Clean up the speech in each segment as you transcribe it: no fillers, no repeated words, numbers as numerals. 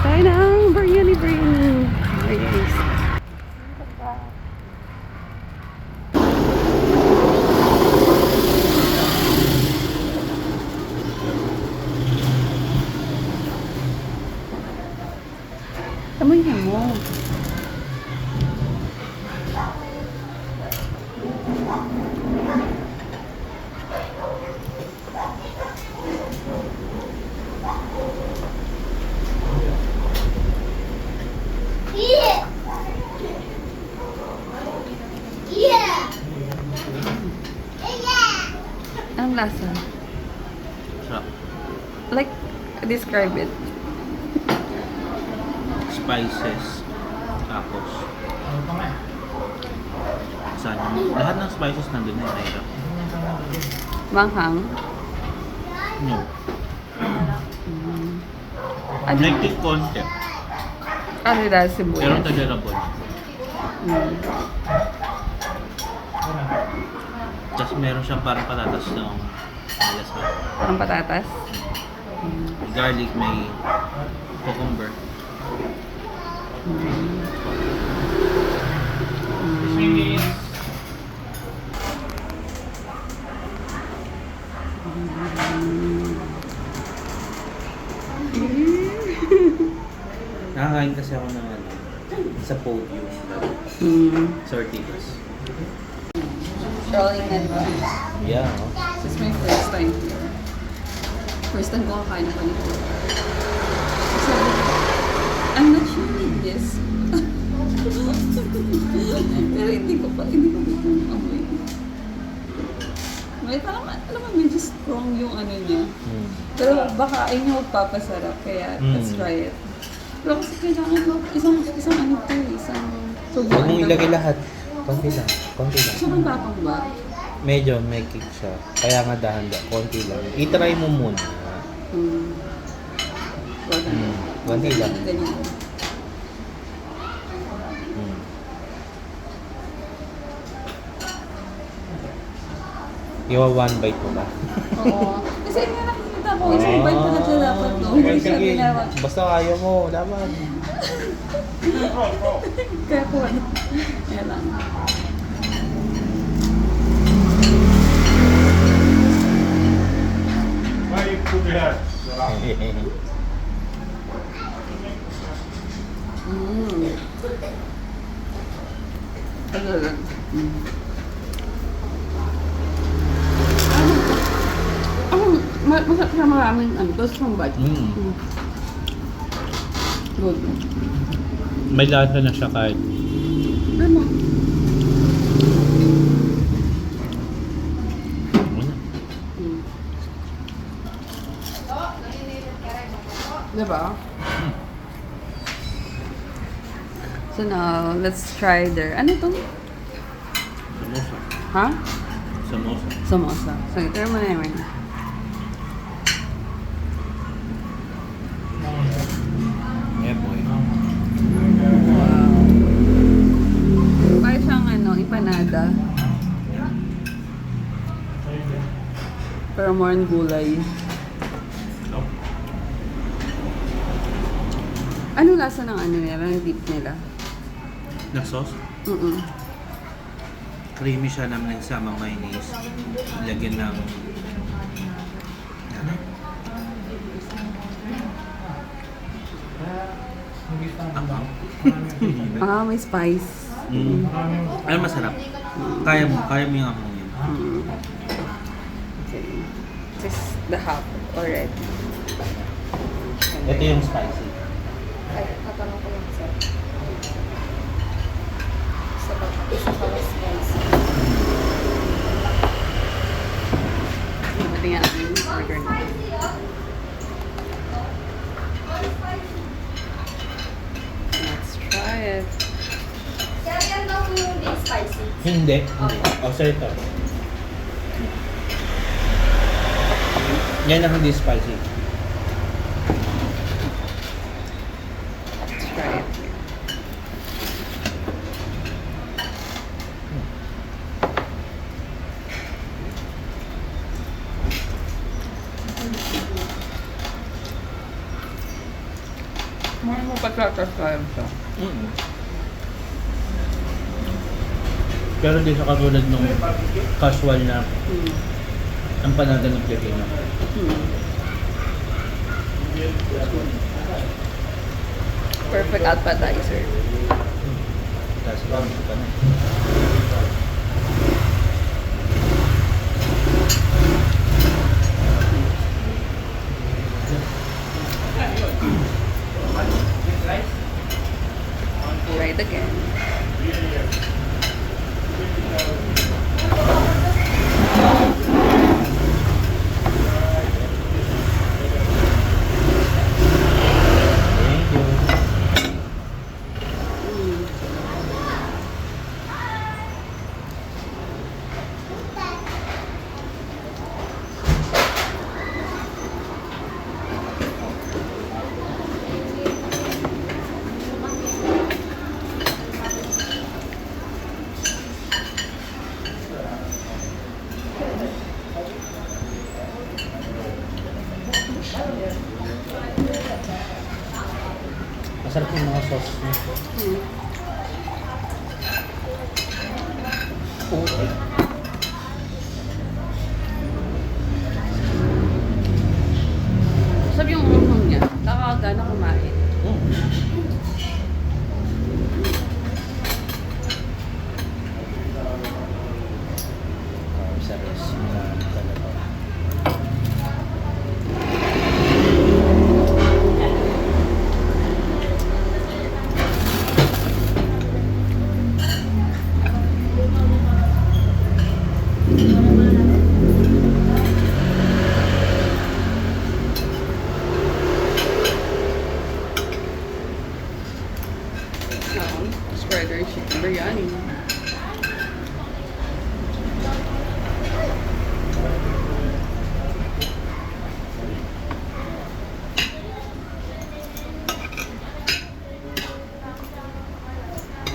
Tayo ng biryani. Ay, guys. Tamoy niya mo. Anong lasa? Sarap. Like, describe it. Spices. Tapos, saan yung, lahat ng spices nandun na yung Manghang. No. Ano? Nagtig konti. Ano dahil Pero sibuyas? tolerable. Mm. Tapos meron siyang parang patatas ng lasa. Ang patatas? Garlic, may cucumber. Nakakain kasi ako ng ano, sa podium. Sa Ortigas. Strolling and Yeah. This is my first time here. First time ko kakain ng panito. Sabi ko, I'm not sure with this. Pero hindi ko amoy. May parang, alam mo, medyo strong yung ano niya. Pero baka ay niya magpapasarap, kaya let's try it. Pero kasi kailangan mo, isang ano to, isang subuan. Huwag mong ilagay lahat. Konti lang. Konti lang. Sobrang tapang ba? Medyo may kick siya. Kaya nga dahan-dahan. Konti lang. I-try mo muna. Konti lang. Ganyan. Iwa one bite mo ba? Oo. Kasi nga nakikita ko, isang bite na siya dapat to. Hindi siya ginawa. Basta kaya mo. Laban. Kaya po ano. Ayan lang. Why you put your head? Ano lang. Masarap siya maraming ano, toast from bad. Good. May lasa na siya kahit. Ano? Diba? So now, let's try their, ano to? Samosa. Ha? Samosa. Samosa. So, try mo na naman. Yeah, boy. Wow. Parang siyang ano, empanada. Pero more on gulay. Ano lasa ng ano nila, ng dip nila? Na sauce? Creamy siya naman nagsamang mayonnaise. Lagyan ng Ah, may spice. Ano masarap? Kaya mo yung among yun. Okay. This is the half already. Ito yung spicy. Ay, natanong ko lang sir. Isa pala spicy. Ito nga ang order na. Let's try it. Kaya yan daw po yung big spicy. Hindi. O, so ito. Yan ang hindi spicy. Let's try it. Mahal mo pagkakasayan siya. Mm. Pero hindi siya katulad nung casual na empanada ng Pilipino. Perfect appetizer. Kasi lang ka na. Try it again. Thank you. Masarap yung mga sauce niya. Okay. Sabi yung umang niya, nakakagana kumain. Sa rest na talaga. Spreader chicken biryani.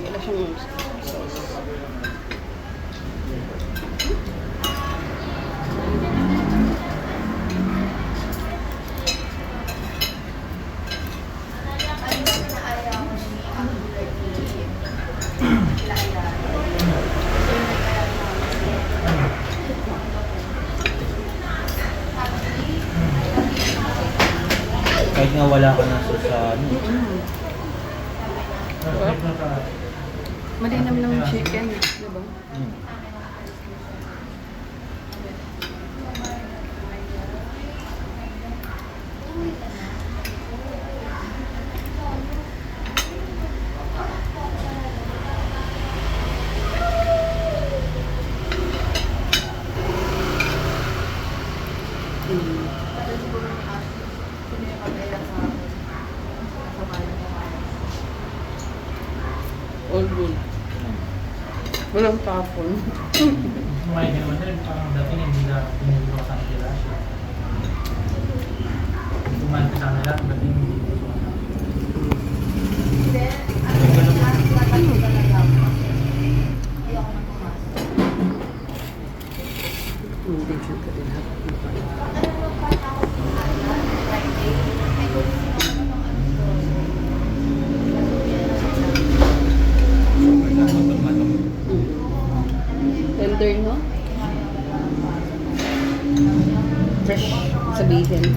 Wala siyang sauce. Kahit nga wala ka na sa ano. Malinam lang yung chicken, di ba? Mm. All good. Walang tapon. Kumain ka naman rin, parang dating hindi na pinili ko sa kanila siya. Kumain ka sa kanila, dating hindi ko sa kanila. Hindi siya ka din tender, no? Fresh, sabihin.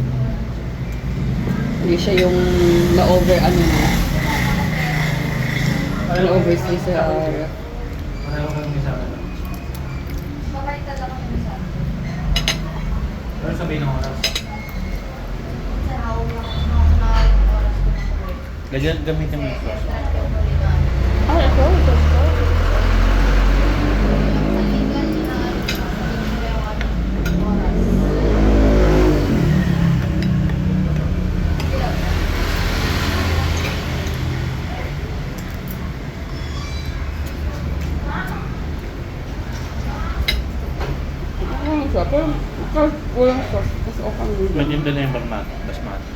Hindi siya yung na-over, ano na. Na-overstay sa... Pareho kami sa kanila. Pero sabihin ng oras. Gamitin mo yung sauce. ito. Pero kahit walang sauce, mas okay din. Maganda na yung basmati.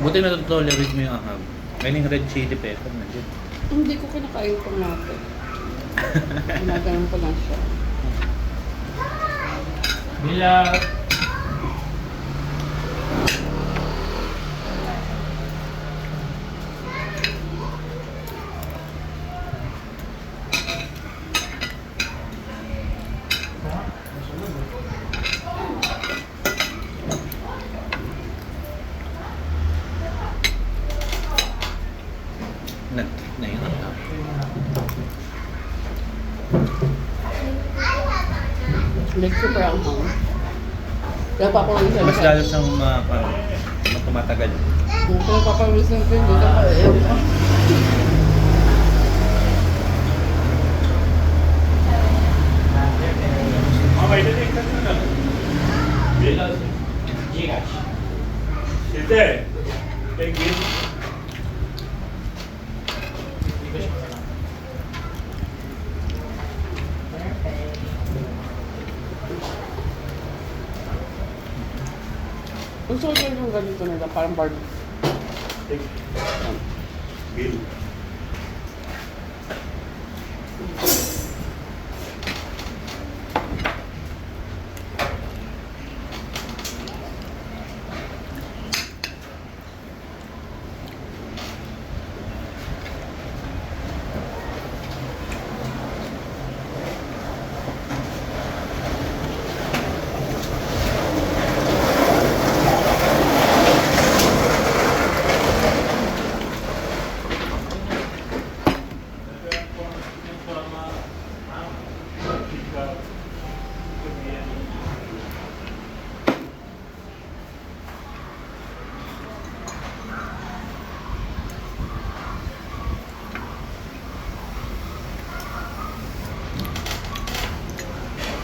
Buti na tolerate mo yung ahab. May ning red chili pepper na dyan. Hindi ko kinakain pang natin. Ginaganon ko lang siya. Bila, Nag-trip na yun. Like super ang hang. Kaya papawis na Mas lalo siyang tumatagal. Kaya papawis na ito, hindi ka kaya. Gcash. Siete, thank you. Gcash mo na lang. Gusto ko yung ganito nila, parang bar. Thank you. Bill.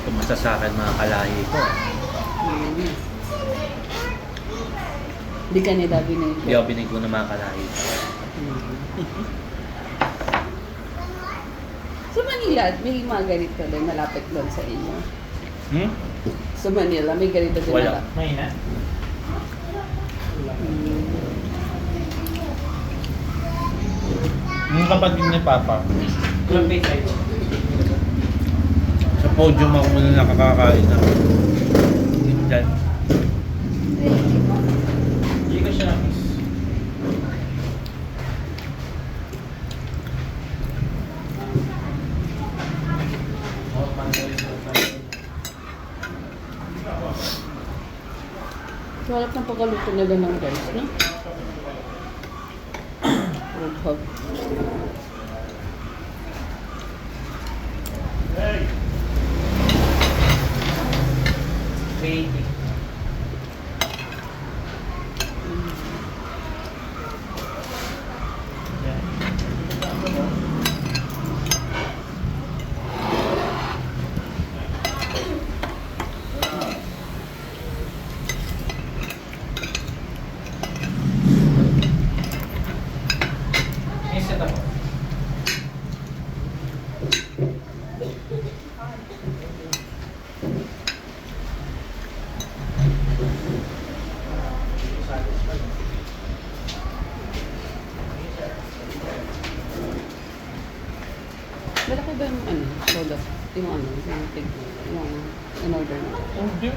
Kumusta sa akin mga kalahi ko. Hindi ka nila binigyan. Hindi ako binigyan ko ng mga kalahi ko. Sa Manila, may mga ganito din malapit doon sa inyo. Hmm? Sa Manila, may ganito din Wala. malapit. May na. Yung kapatid ni Papa, Ilang page size? sa podium ako muna nakakakain na. Dyan. Gcash na miss. Oh, mandali sa So, harap ng pagkaluto nila ng rice, no? Rubhag. Hey. 380. Set up. Malaki ba yung ano, soda? Yung ano, yung tig, yung in-order mo? Hindi.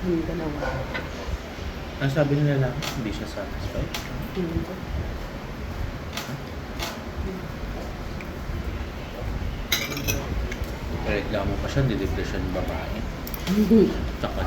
Yung dalawa. Ang sabi nila lang, hindi siya satisfied. Reklamo pa siya, deliver siya ng babae. Tsaka